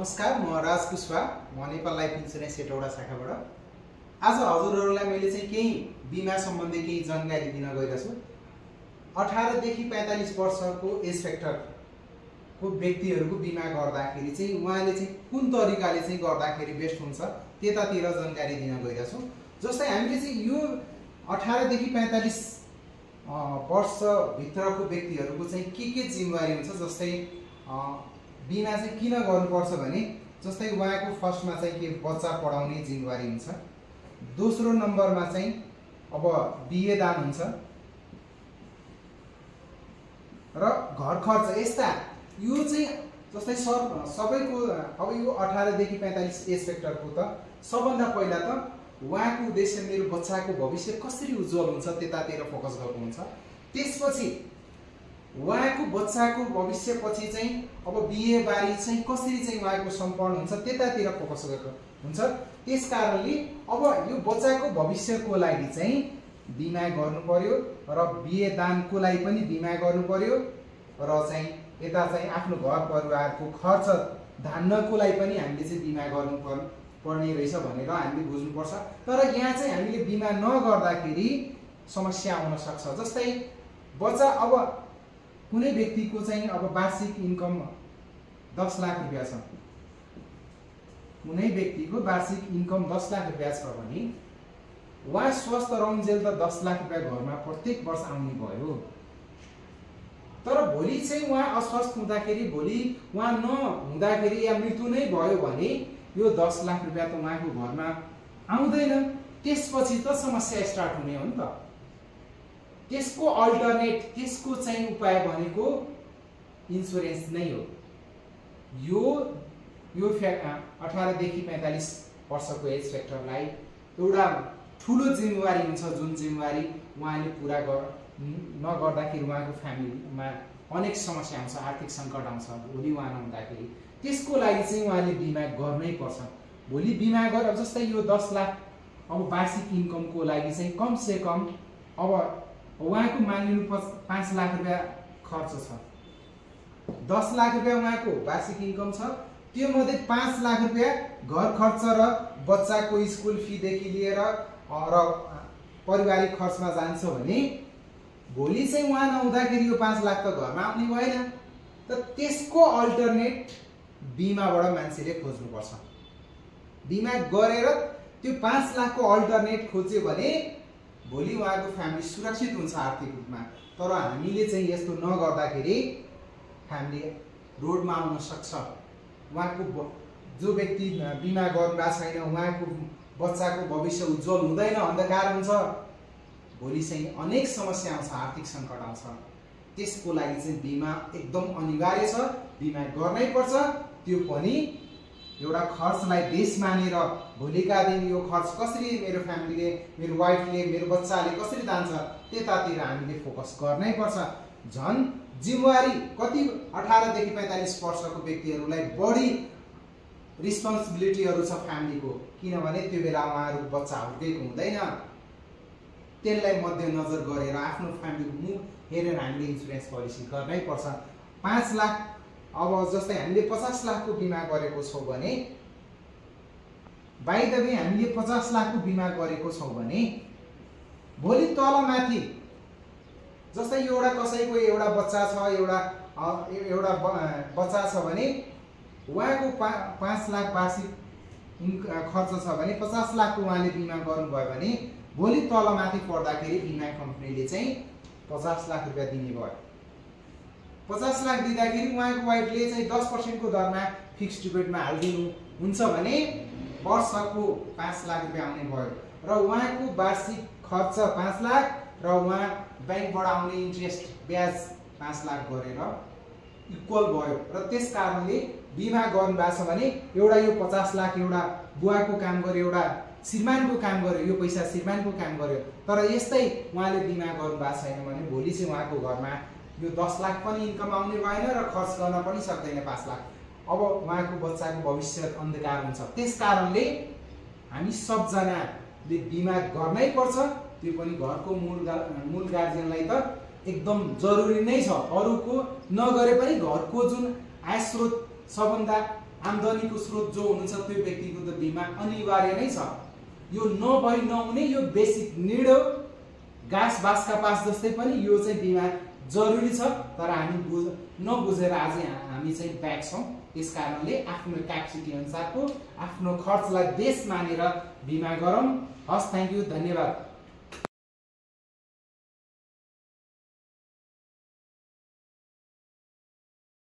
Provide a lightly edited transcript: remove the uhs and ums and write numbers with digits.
नमस्कार, म राज कुशवा, म नेपाल लाइफ इन्सुरेन्स हेटौडा शाखाबाट आज हजुरहरूलाई मैले चाहिँ केही बिमा सम्बन्धी केही जानकारी दिन गएको छु। 18 देखि 45 वर्षको एज फ्याक्टरको व्यक्तिहरूको बिमा गर्दाखेरि चाहिँ उहाँले चाहिँ कुन तरिकाले चाहिँ गर्दाखेरि बेस्ट हुन्छ त्यतातिर जानकारी दिन गएको छु। जस्तै हामीले चाहिँ यो 18 देखि 45 वर्ष भित्रको व्यक्तिहरूको चाहिँ के जिम्मेवारी हुन्छ। जस्तै बिमा चाहिँ किन गर्नुपर्छ भने जस्तै उहाँको फर्स्टमा चाहिँ के बच्चा पढाउने जिम्मेवारी हुन्छ, दोस्रो नम्बरमा चाहिँ अब बिहे दान हुन्छ र घर खर्च। यस्ता यो चाहिँ जस्तै सबैको अब यो 18 देखि 45 एज फ्याक्टरको त सबभन्दा पहिला त उहाँको उद्देश्य मेरो बच्चाको भविष्य कसरी उज्जवल हुन्छ त्यतातिर फोकस गर्नुहुन्छ। त्यसपछि उहाँको बच्चाको भविष्यपछि चाहिँ अब बिहे बारी चाहिँ कसरी चाहिँ उहाँको सम्पन्न हुन्छ त्यतातिर फोकस गरेको हुन्छ। त्यसकारणले अब यो बच्चाको भविष्यको लागि चाहिँ बिमा गर्नु पर्यो र बिहे दानको लागि पनि बिमा गर्नु पर्यो र चाहिँ यता चाहिँ आफ्नो घर परिवारको खर्च धान्नको लागि पनि हामीले चाहिँ बिमा गर्नु पर्ने रहेछ भनेर हामीले बुझ्नुपर्छ। तर यहाँ चाहिँ हामीले बिमा नगर्दाखेरि समस्या आउन सक्छ। जस्तै बच्चा अब कुनै व्यक्तिको चाहिँ अब वार्षिक इन्कम 10 लाख रुपैयाँ छ, कुनै व्यक्तिको वार्षिक इन्कम 10 लाख रुपैयाँ छ भने उहाँ स्वस्थ रहन्जेल त 10 लाख रुपैयाँ घरमा प्रत्येक वर्ष आउने भयो। तर भोलि चाहिँ उहाँ अस्वस्थ हुँदाखेरि, भोलि उहाँ नहुँदाखेरि या मृत्यु नै भयो भने यो 10 लाख रुपैयाँ त उहाँको घरमा आउँदैन। त्यसपछि त समस्या स्टार्ट हुने हो नि त। त्यसको अल्टरनेट, त्यसको चाहिँ उपाय भनेको इन्सुरेन्स नै हो। यो 18 देखि 45 वर्षको एज फ्याक्टरलाई एउटा ठुलो जिम्मेवारी हुन्छ, जुन जिम्मेवारी उहाँले पुरा नगर्दाखेरि उहाँको फ्यामिलीमा अनेक समस्या आउँछ, आर्थिक सङ्कट आउँछ भोलि उहाँ नहुँदाखेरि। त्यसको लागि चाहिँ उहाँले बिमा गर्नै पर्छ। भोलि बिमा गरेर जस्तै यो 10 लाख अब वार्षिक इन्कमको लागि चाहिँ कम से कम अब उहाँको मानिलिनु 5 लाख रुपैयाँ खर्च छ, 10 लाख रुपैयाँ उहाँको वार्षिक इन्कम छ, त्यो मध्ये 5 लाख रुपैयाँ घर खर्च र बच्चाको स्कुल फीदेखि लिएर र पारिवारिक खर्चमा जान्छ भने भोलि चाहिँ उहाँ नहुँदाखेरि यो 5 लाख त घरमा आउने भएन। त त्यसको अल्टरनेट बिमाबाट मान्छेले खोज्नुपर्छ। बिमा गरेर त्यो 5 लाखको अल्टरनेट खोज्यो भने भोलि उहाँको फ्यामिली सुरक्षित हुन्छ आर्थिक रूपमा। तर हामीले चाहिँ यस्तो नगर्दाखेरि फ्यामिली रोडमा आउन सक्छ। उहाँको जो व्यक्ति बिमा गर्नुभएको छैन उहाँको बच्चाको भविष्य उज्जवल हुँदैन, अन्धकार हुन्छ, भोलि चाहिँ अनेक समस्या आउँछ, आर्थिक सङ्कट आउँछ। त्यसको लागि चाहिँ बिमा एकदम अनिवार्य छ, बिमा गर्नै पर्छ। त्यो पनि एउटा खर्चलाई बेस मानेर भोलिका दिन यो खर्च कसरी मेरो फ्यामिलीले, मेरो वाइफले, मेरो बच्चाले कसरी जान्छ त्यतातिर हामीले फोकस गर्नै पर्छ। झन् जिम्मेवारी कति 18 देखि 45 वर्षको व्यक्तिहरूलाई बढी रिस्पोन्सिबिलिटीहरू छ फ्यामिलीको, किनभने त्यो बेला उहाँहरू बच्चा हुर्केको हुँदैन। त्यसलाई मध्यनजर गरेर आफ्नो फ्यामिलीको मुख हेरेर हामीले इन्सुरेन्स पोलिसी गर्नै पर्छ। 5 लाख अब जस्तै हामीले 50 लाखको बिमा गरेको छौँ भने, बाइ द वे हामीले 50 लाखको बिमा गरेको छौँ भने भोलि तलमाथि जस्तै एउटा कसैको एउटा बच्चा छ, एउटा बच्चा छ भने उहाँको 5 लाख वार्षिक खर्च छ भने 50 लाखको उहाँले बिमा गर्नुभयो भने भोलि तलमाथि पर्दाखेरि बिमा कम्पनीले चाहिँ 50 लाख रुपैयाँ दिने भयो। 50 लाख दिँदाखेरि उहाँको वाइफले चाहिँ 10% को दरमा फिक्स्ड डिपोजिटमा हालिदिनु हुन्छ भने वर्षको 5 लाख रुपैयाँ आउने भयो र उहाँको वार्षिक खर्च 5 लाख र उहाँ ब्याङ्कबाट आउने इन्ट्रेस्ट ब्याज 5 लाख गरेर इक्वल भयो। र त्यस कारणले बिमा गर्नुभएको छ भने एउटा यो 50 लाख एउटा बुवाको काम गर्यो, एउटा श्रीमानको काम गर्यो, यो पैसा श्रीमानको काम गर्यो। तर यस्तै उहाँले बिमा गर्नुभएको छैन भने भोलि चाहिँ उहाँको घरमा यो 10 लाख पनि इन्कम आउने भएन र खर्च गर्न पनि सक्दैन 5 लाख। अब उहाँको बच्चाको भविष्य अन्धकार हुन्छ। त्यस कारणले हामी सबजनाले बिमा गर्नै पर्छ। त्यो पनि घरको मूल गार्जियनलाई त एकदम जरुरी नै छ। अरूको नगरे पनि घरको जुन आय स्रोत सबभन्दा आम्दानीको स्रोत जो हुनुहुन्छ त्यो व्यक्तिको त बिमा अनिवार्य नै छ। यो नभई नहुने यो बेसिक निड हो। घाँस बाँसका पास जस्तै पनि यो चाहिँ बिमा जरुरी छ, तर हामी नबुझेर आज हामी चाहिँ ब्याक छौँ। त्यस कारणले आफ्नो क्यापेसिटी अनुसारको आफ्नो खर्चलाई बेस मानेर बिमा गरौँ। हस्, थ्याङ्क यू, धन्यवाद।